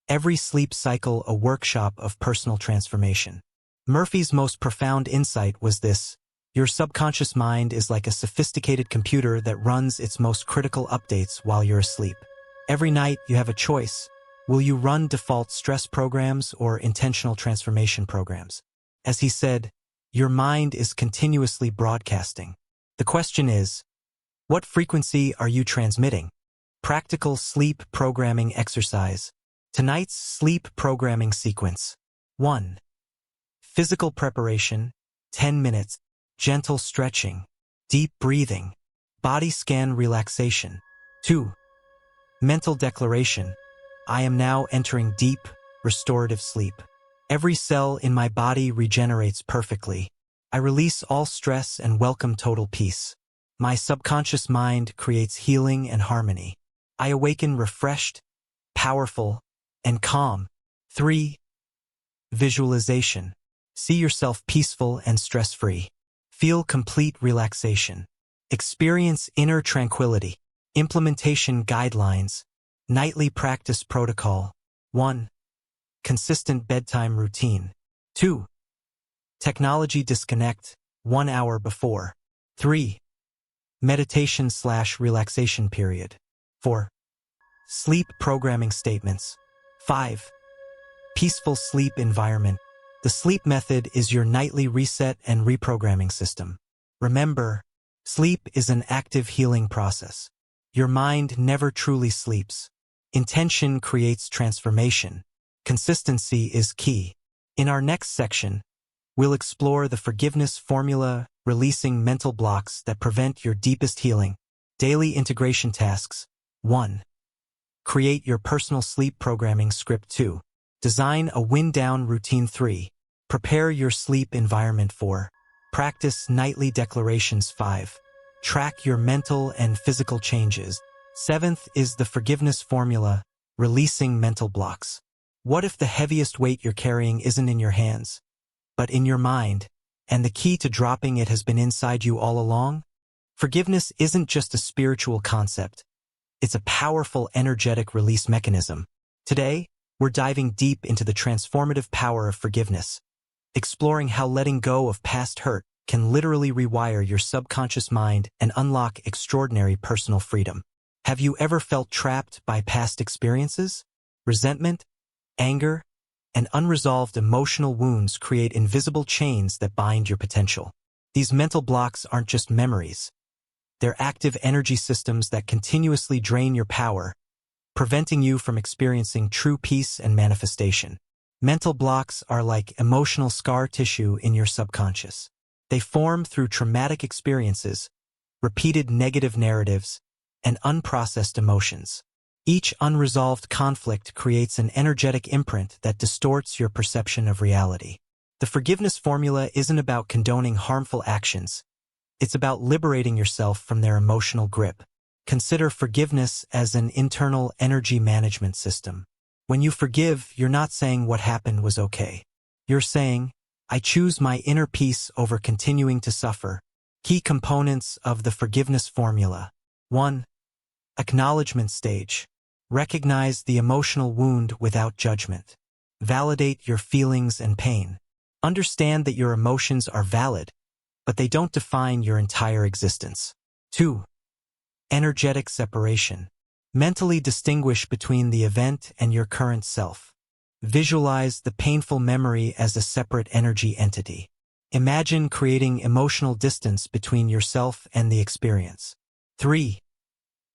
every sleep cycle a workshop of personal transformation. Murphy's most profound insight was this: your subconscious mind is like a sophisticated computer that runs its most critical updates while you're asleep. Every night you have a choice. Will you run default stress programs or intentional transformation programs? As he said, your mind is continuously broadcasting. The question is, what frequency are you transmitting? Practical sleep programming exercise. Tonight's sleep programming sequence. 1. Physical preparation, 10 minutes, gentle stretching, deep breathing, body scan relaxation. 2. Mental declaration. I am now entering deep, restorative sleep. Every cell in my body regenerates perfectly. I release all stress and welcome total peace. My subconscious mind creates healing and harmony. I awaken refreshed, powerful, and calm. 3. Visualization. See yourself peaceful and stress-free. Feel complete relaxation. Experience inner tranquility. Implementation guidelines. Nightly practice protocol. 1. Consistent bedtime routine. 2. Technology disconnect, 1 hour before. 3. Meditation/relaxation period. 4. Sleep programming statements. 5. Peaceful sleep environment. The sleep method is your nightly reset and reprogramming system. Remember, sleep is an active healing process. Your mind never truly sleeps. Intention creates transformation. Consistency is key. In our next section, we'll explore the forgiveness formula, releasing mental blocks that prevent your deepest healing. Daily integration tasks. 1. Create your personal sleep programming script. 2. Design a wind-down routine. 3. Prepare your sleep environment. 4. Practice nightly declarations. 5. Track your mental and physical changes. 7th is the forgiveness formula, releasing mental blocks. What if the heaviest weight you're carrying isn't in your hands, but in your mind, and the key to dropping it has been inside you all along? Forgiveness isn't just a spiritual concept. It's a powerful, energetic release mechanism. Today, we're diving deep into the transformative power of forgiveness, exploring how letting go of past hurt can literally rewire your subconscious mind and unlock extraordinary personal freedom. Have you ever felt trapped by past experiences? Resentment, anger, and unresolved emotional wounds create invisible chains that bind your potential. These mental blocks aren't just memories. They're active energy systems that continuously drain your power, preventing you from experiencing true peace and manifestation. Mental blocks are like emotional scar tissue in your subconscious. They form through traumatic experiences, repeated negative narratives, and unprocessed emotions. Each unresolved conflict creates an energetic imprint that distorts your perception of reality. The forgiveness formula isn't about condoning harmful actions. It's about liberating yourself from their emotional grip. Consider forgiveness as an internal energy management system. When you forgive, you're not saying what happened was okay. You're saying, I choose my inner peace over continuing to suffer. Key components of the forgiveness formula. 1. Acknowledgement stage. Recognize the emotional wound without judgment. Validate your feelings and pain. Understand that your emotions are valid, but they don't define your entire existence. 2. Energetic separation. Mentally distinguish between the event and your current self. Visualize the painful memory as a separate energy entity. Imagine creating emotional distance between yourself and the experience. 3.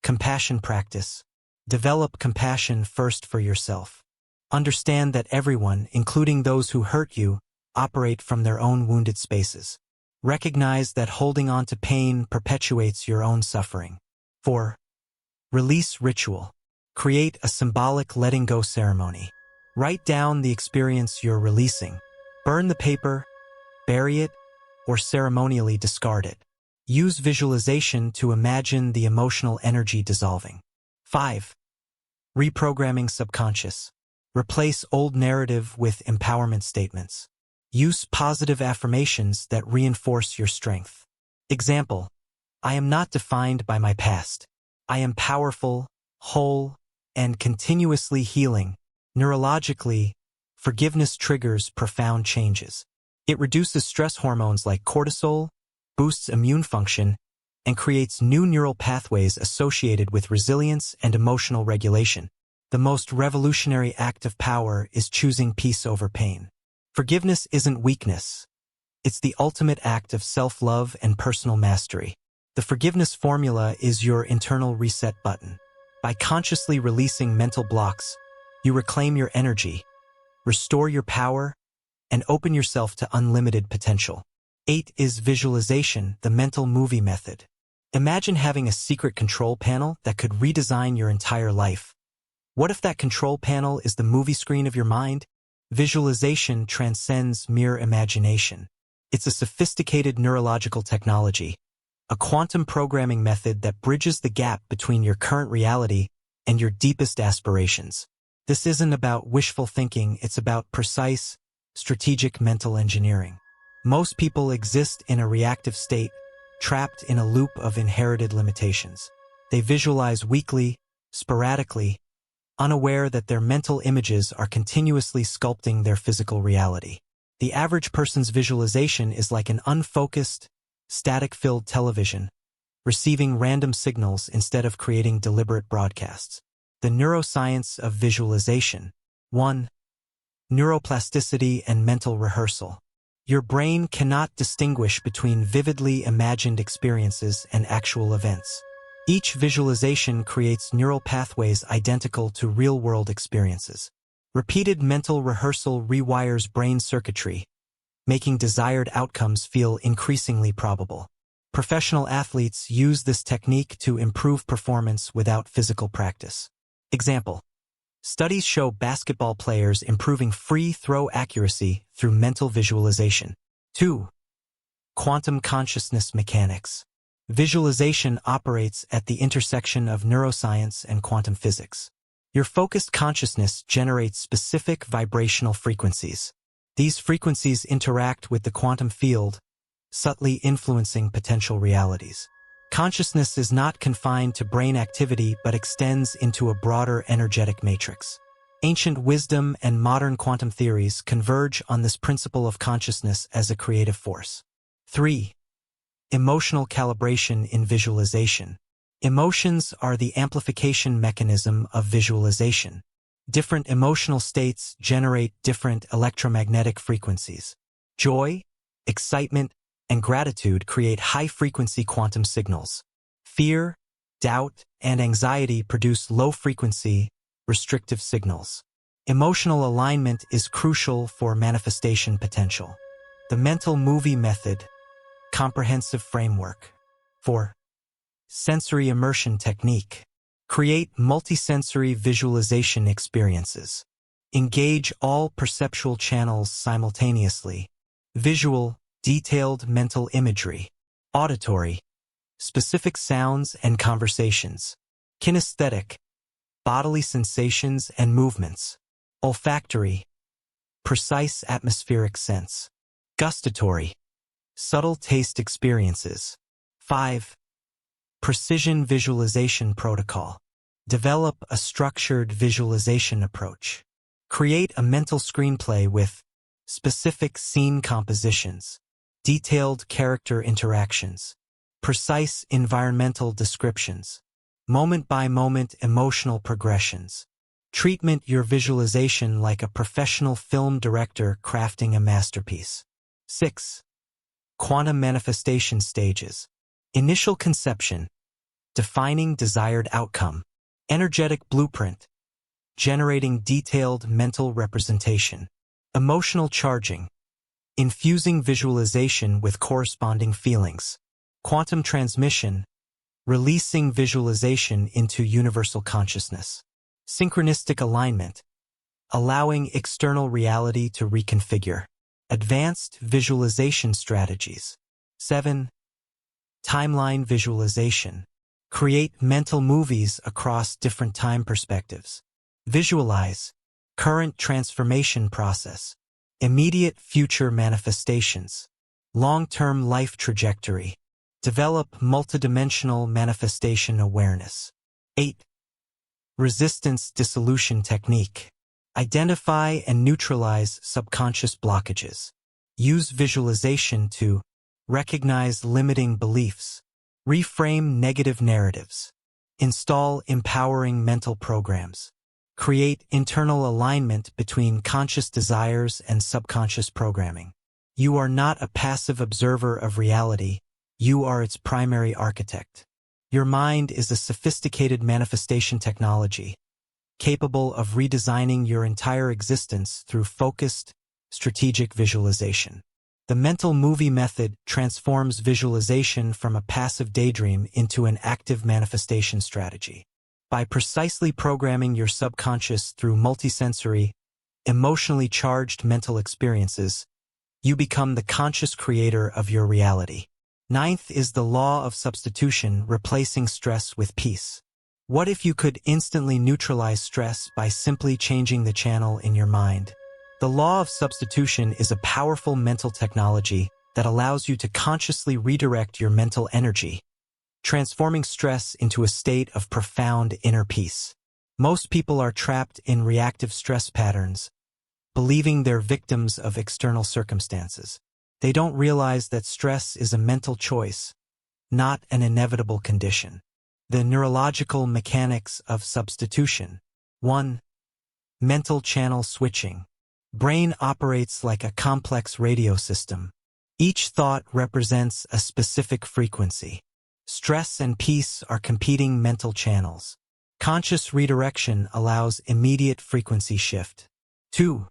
Compassion practice. Develop compassion first for yourself. Understand that everyone, including those who hurt you, operate from their own wounded spaces. Recognize that holding on to pain perpetuates your own suffering. 4. Release ritual. Create a symbolic letting go ceremony. Write down the experience you're releasing. Burn the paper, bury it, or ceremonially discard it. Use visualization to imagine the emotional energy dissolving. 5. Reprogramming subconscious. Replace old narrative with empowerment statements. Use positive affirmations that reinforce your strength. Example: I am not defined by my past. I am powerful, whole, and continuously healing. Neurologically, forgiveness triggers profound changes. It reduces stress hormones like cortisol, boosts immune function, and creates new neural pathways associated with resilience and emotional regulation. The most revolutionary act of power is choosing peace over pain. Forgiveness isn't weakness. It's the ultimate act of self-love and personal mastery. The forgiveness formula is your internal reset button. By consciously releasing mental blocks, you reclaim your energy, restore your power, and open yourself to unlimited potential. 8 is visualization, the mental movie method. Imagine having a secret control panel that could redesign your entire life. What if that control panel is the movie screen of your mind? Visualization transcends mere imagination. It's a sophisticated neurological technology, a quantum programming method that bridges the gap between your current reality and your deepest aspirations. This isn't about wishful thinking, it's about precise, strategic mental engineering. Most people exist in a reactive state, trapped in a loop of inherited limitations. They visualize weakly, sporadically, unaware that their mental images are continuously sculpting their physical reality. The average person's visualization is like an unfocused, static-filled television, receiving random signals instead of creating deliberate broadcasts. The neuroscience of visualization. 1. Neuroplasticity and mental rehearsal. Your brain cannot distinguish between vividly imagined experiences and actual events. Each visualization creates neural pathways identical to real-world experiences. Repeated mental rehearsal rewires brain circuitry, making desired outcomes feel increasingly probable. Professional athletes use this technique to improve performance without physical practice. Example: studies show basketball players improving free throw accuracy through mental visualization. 2. Quantum consciousness mechanics. Visualization operates at the intersection of neuroscience and quantum physics. Your focused consciousness generates specific vibrational frequencies. These frequencies interact with the quantum field, subtly influencing potential realities. Consciousness is not confined to brain activity but extends into a broader energetic matrix. Ancient wisdom and modern quantum theories converge on this principle of consciousness as a creative force. 3. Emotional calibration in visualization. Emotions are the amplification mechanism of visualization. Different emotional states generate different electromagnetic frequencies. Joy, excitement, and gratitude create high-frequency quantum signals. Fear, doubt, and anxiety produce low-frequency, restrictive signals. Emotional alignment is crucial for manifestation potential. The mental movie method. Comprehensive framework. 4. Sensory immersion technique. Create multisensory visualization experiences. Engage all perceptual channels simultaneously. Visual, detailed mental imagery. Auditory, specific sounds and conversations. Kinesthetic, bodily sensations and movements. Olfactory, precise atmospheric sense. Gustatory, subtle taste experiences. 5. Precision visualization protocol. Develop a structured visualization approach. Create a mental screenplay with specific scene compositions, detailed character interactions, precise environmental descriptions, moment-by-moment emotional progressions. Treatment your visualization like a professional film director crafting a masterpiece. 6. Quantum manifestation stages. Initial conception. Defining desired outcome. Energetic blueprint. Generating detailed mental representation. Emotional charging. Infusing visualization with corresponding feelings. Quantum transmission. Releasing visualization into universal consciousness. Synchronistic alignment. Allowing external reality to reconfigure. Advanced visualization strategies. 7. Timeline visualization. Create mental movies across different time perspectives. Visualize current transformation process, immediate future manifestations, long-term life trajectory. Develop multidimensional manifestation awareness. 8. Resistance dissolution technique. Identify and neutralize subconscious blockages. Use visualization to recognize limiting beliefs, reframe negative narratives, install empowering mental programs, create internal alignment between conscious desires and subconscious programming. You are not a passive observer of reality, you are its primary architect. Your mind is a sophisticated manifestation technology, capable of redesigning your entire existence through focused, strategic visualization. The mental movie method transforms visualization from a passive daydream into an active manifestation strategy. By precisely programming your subconscious through multisensory, emotionally charged mental experiences, you become the conscious creator of your reality. 9th is the law of substitution, replacing stress with peace. What if you could instantly neutralize stress by simply changing the channel in your mind? The law of substitution is a powerful mental technology that allows you to consciously redirect your mental energy, transforming stress into a state of profound inner peace. Most people are trapped in reactive stress patterns, believing they're victims of external circumstances. They don't realize that stress is a mental choice, not an inevitable condition. The neurological mechanics of substitution. 1. Mental channel switching. Brain operates like a complex radio system. Each thought represents a specific frequency. Stress and peace are competing mental channels. Conscious redirection allows immediate frequency shift. 2.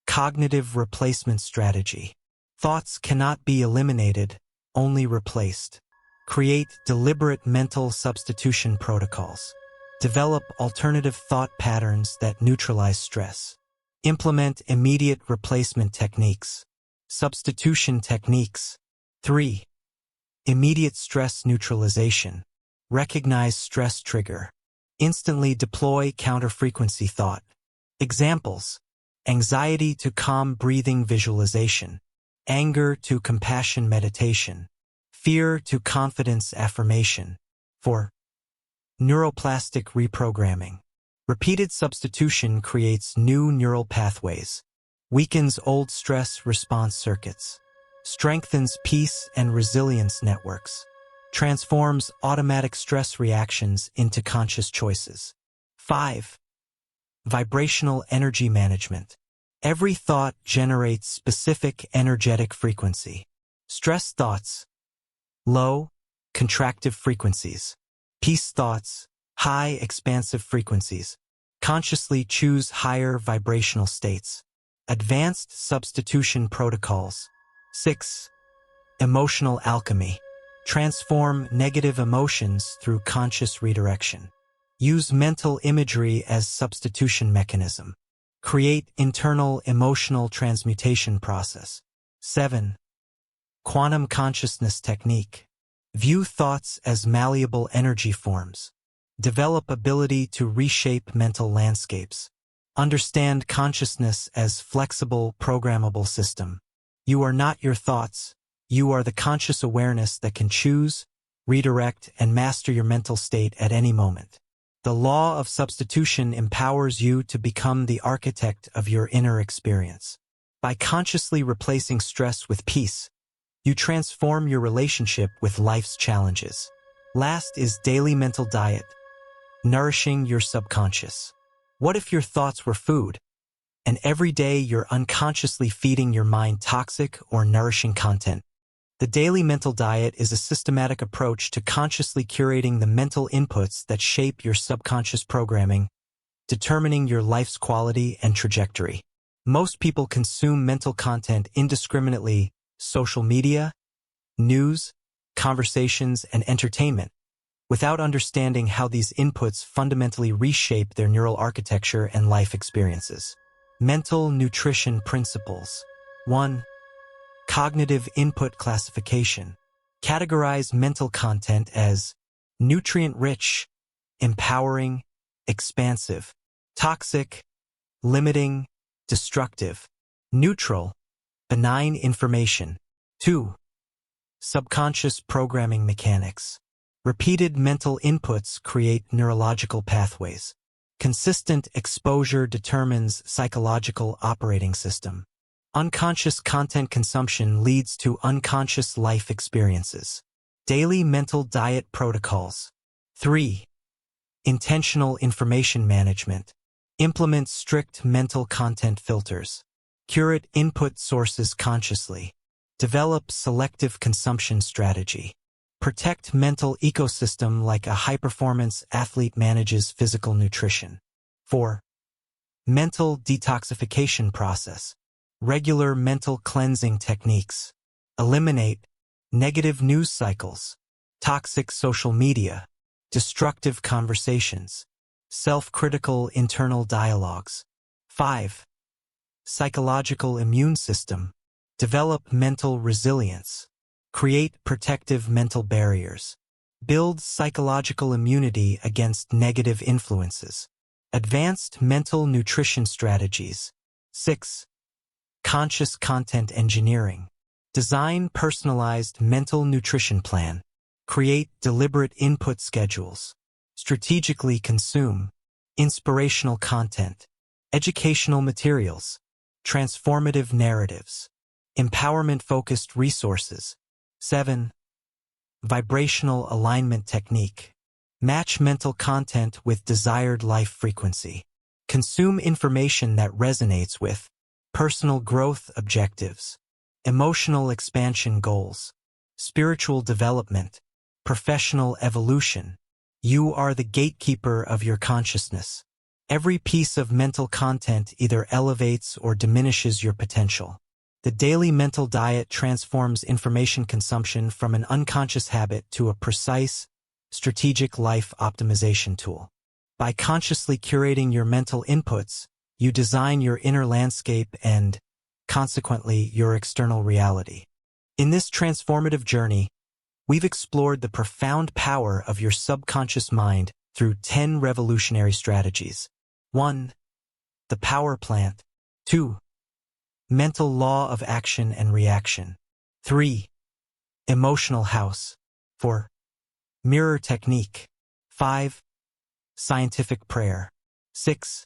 Cognitive replacement strategy. Thoughts cannot be eliminated, only replaced. Create deliberate mental substitution protocols. Develop alternative thought patterns that neutralize stress. Implement immediate replacement techniques. Substitution techniques. 3. Immediate stress neutralization. Recognize stress trigger. Instantly deploy counter-frequency thought. Examples: anxiety to calm breathing visualization, anger to compassion meditation, fear to confidence affirmation. 4. Neuroplastic reprogramming. Repeated substitution creates new neural pathways, weakens old stress response circuits, strengthens peace and resilience networks, transforms automatic stress reactions into conscious choices. 5. Vibrational energy management. Every thought generates specific energetic frequency. Stress thoughts, low, contractive frequencies. Peace thoughts, high, expansive frequencies. Consciously choose higher vibrational states. Advanced substitution protocols. 6. Emotional alchemy. Transform negative emotions through conscious redirection. Use mental imagery as substitution mechanism. Create internal emotional transmutation process. 7. Quantum consciousness technique. View thoughts as malleable energy forms. Develop ability to reshape mental landscapes. Understand consciousness as flexible, programmable system. You are not your thoughts. You are the conscious awareness that can choose, redirect, and master your mental state at any moment. The law of substitution empowers you to become the architect of your inner experience. By consciously replacing stress with peace, you transform your relationship with life's challenges. Last is daily mental diet, nourishing your subconscious. What if your thoughts were food, and every day you're unconsciously feeding your mind toxic or nourishing content? The daily mental diet is a systematic approach to consciously curating the mental inputs that shape your subconscious programming, determining your life's quality and trajectory. Most people consume mental content indiscriminately: social media, news, conversations, and entertainment, without understanding how these inputs fundamentally reshape their neural architecture and life experiences. Mental nutrition principles. 1. Cognitive input classification. Categorize mental content as nutrient-rich, empowering, expansive, toxic, limiting, destructive, neutral, benign information. 2. Subconscious programming mechanics. Repeated mental inputs create neurological pathways. Consistent exposure determines psychological operating system. Unconscious content consumption leads to unconscious life experiences. Daily mental diet protocols. 3. Intentional information management. Implement strict mental content filters. Curate input sources consciously. Develop selective consumption strategy. Protect mental ecosystem like a high-performance athlete manages physical nutrition. 4. Mental detoxification process. Regular mental cleansing techniques. Eliminate negative news cycles, toxic social media, destructive conversations, self-critical internal dialogues. 5. Psychological immune system. Develop mental resilience. Create protective mental barriers. Build psychological immunity against negative influences. Advanced mental nutrition strategies. 6. Conscious content engineering. Design personalized mental nutrition plan. Create deliberate input schedules. Strategically consume inspirational content, educational materials, transformative narratives, empowerment-focused resources. 7. Vibrational alignment technique. Match mental content with desired life frequency. Consume information that resonates with personal growth objectives, emotional expansion goals, spiritual development, professional evolution. You are the gatekeeper of your consciousness. Every piece of mental content either elevates or diminishes your potential. The daily mental diet transforms information consumption from an unconscious habit to a precise, strategic life optimization tool. By consciously curating your mental inputs, you design your inner landscape and, consequently, your external reality. In this transformative journey, we've explored the profound power of your subconscious mind through 10 revolutionary strategies. 1. The power plant. 2. Mental law of action and reaction. 3. Emotional house. 4. Mirror technique. 5. Scientific prayer. 6.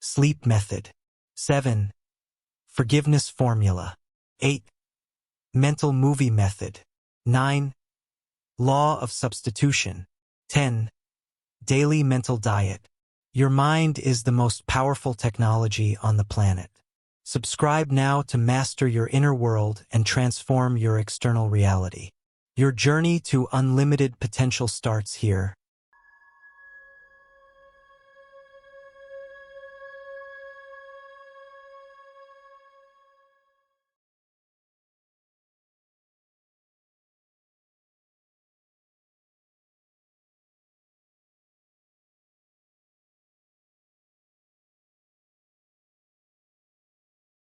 Sleep method. 7. Forgiveness formula. 8. Mental movie method. 9. Law of substitution. 10. Daily mental diet. Your mind is the most powerful technology on the planet. Subscribe now to master your inner world and transform your external reality. Your journey to unlimited potential starts here.